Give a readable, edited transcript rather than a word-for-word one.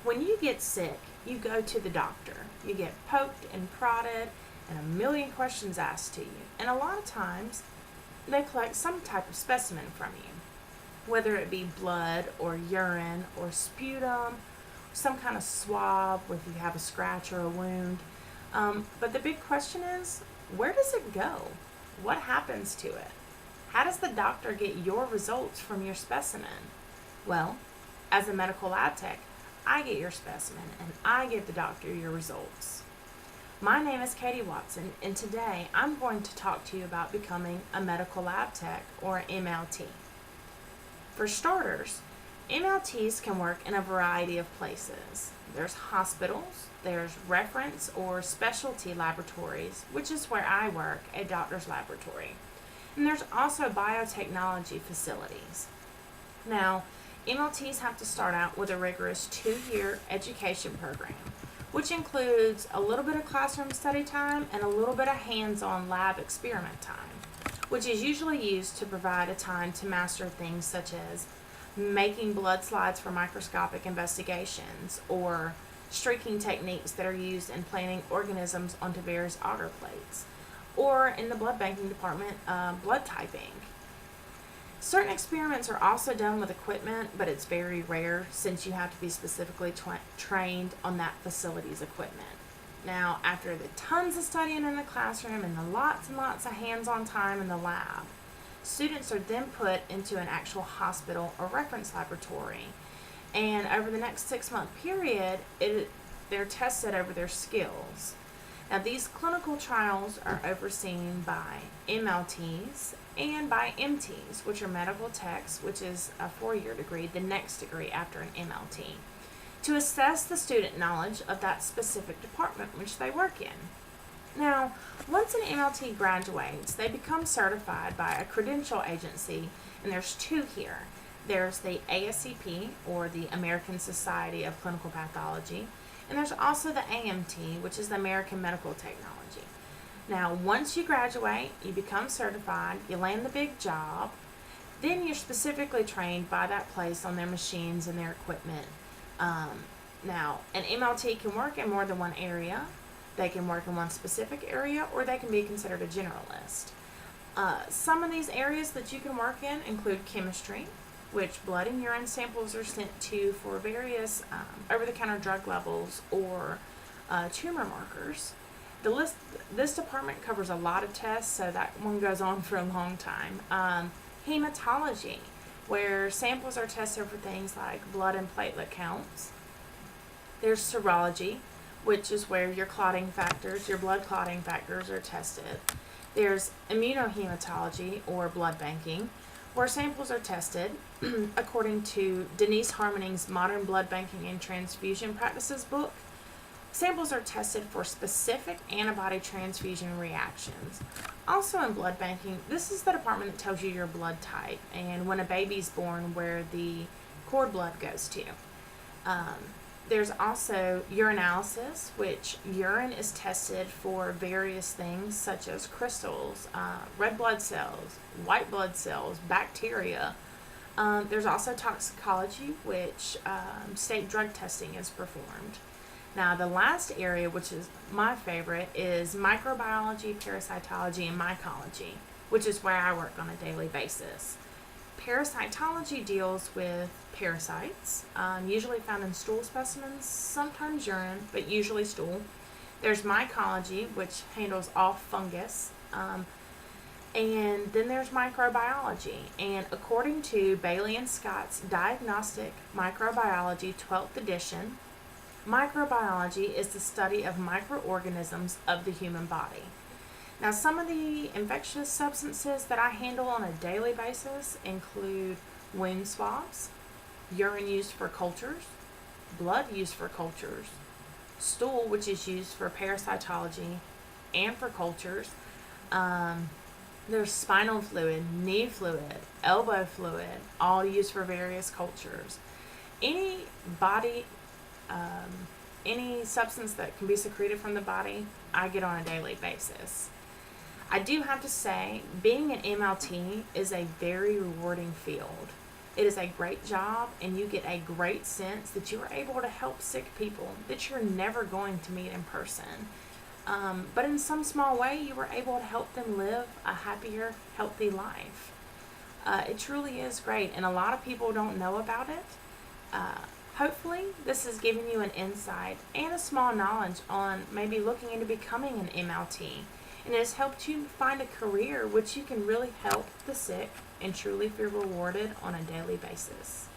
When you get sick, you go to the doctor. You get poked and prodded and a million questions asked to you. And a lot of times, they collect some type of specimen from you, whether it be blood or urine or sputum, some kind of swab if you have a scratch or a wound. But the big question is, where does it go? What happens to it? How does the doctor get your results from your specimen? Well, as a medical lab tech, I get your specimen and I give the doctor your results. My name is Katie Watson, and today I'm going to talk to you about becoming a medical lab tech or MLT. For starters, MLTs can work in a variety of places. There's hospitals, there's reference or specialty laboratories, which is where I work, a doctor's laboratory. And there's also biotechnology facilities. Now, MLTs have to start out with a rigorous 2-year education program, which includes a little bit of classroom study time and a little bit of hands-on lab experiment time, which is usually used to provide a time to master things such as making blood slides for microscopic investigations or streaking techniques that are used in planting organisms onto various agar plates, or in the blood banking department, blood typing. Certain experiments are also done with equipment, but it's very rare since you have to be specifically trained on that facility's equipment. Now, after the tons of studying in the classroom and the lots and lots of hands-on time in the lab, students are then put into an actual hospital or reference laboratory. And over the next 6-month period, they're tested over their skills. Now, these clinical trials are overseen by MLTs and by MTs, which are medical techs, which is a 4-year degree, the next degree after an MLT, to assess the student knowledge of that specific department which they work in. Now, once an MLT graduates, they become certified by a credential agency, and there's 2 here. There's the ASCP, or the American Society of Clinical Pathology, and there's also the AMT, which is the American Medical Technology. Now, once you graduate, you become certified, you land the big job, then you're specifically trained by that place on their machines and their equipment. Now, an MLT can work in more than one area. They can work in one specific area, or they can be considered a generalist. Some of these areas that you can work in include chemistry, which blood and urine samples are sent to for various over-the-counter drug levels or tumor markers. This department covers a lot of tests, so that one goes on for a long time. Hematology, where samples are tested for things like blood and platelet counts. There's serology, which is where your blood clotting factors are tested. There's immunohematology, or blood banking, where samples are tested according to Denise Harmoning's Modern Blood Banking and Transfusion Practices book. Samples are tested for specific antibody transfusion reactions. Also in blood banking, this is the department that tells you your blood type and when a baby's born where the cord blood goes to. There's also urinalysis, which urine is tested for various things such as crystals, red blood cells, white blood cells, bacteria. There's also toxicology, which state drug testing is performed. Now, the last area, which is my favorite, is microbiology, parasitology, and mycology, which is where I work on a daily basis. Parasitology deals with parasites, usually found in stool specimens, sometimes urine, but usually stool. There's mycology, which handles all fungus, and then there's microbiology. And according to Bailey and Scott's Diagnostic Microbiology 12th edition, microbiology is the study of microorganisms of the human body. Now, some of the infectious substances that I handle on a daily basis include wound swabs, urine used for cultures, blood used for cultures, stool, which is used for parasitology and for cultures. There's spinal fluid, knee fluid, elbow fluid, all used for various cultures. Any body, any substance that can be secreted from the body, I get on a daily basis. I do have to say, being an MLT is a very rewarding field. It is a great job, and you get a great sense that you are able to help sick people that you're never going to meet in person. But in some small way, you were able to help them live a happier, healthy life. It truly is great, and a lot of people don't know about it. Hopefully, this has given you an insight and a small knowledge on maybe looking into becoming an MLT, and it has helped you find a career which you can really help the sick and truly feel rewarded on a daily basis.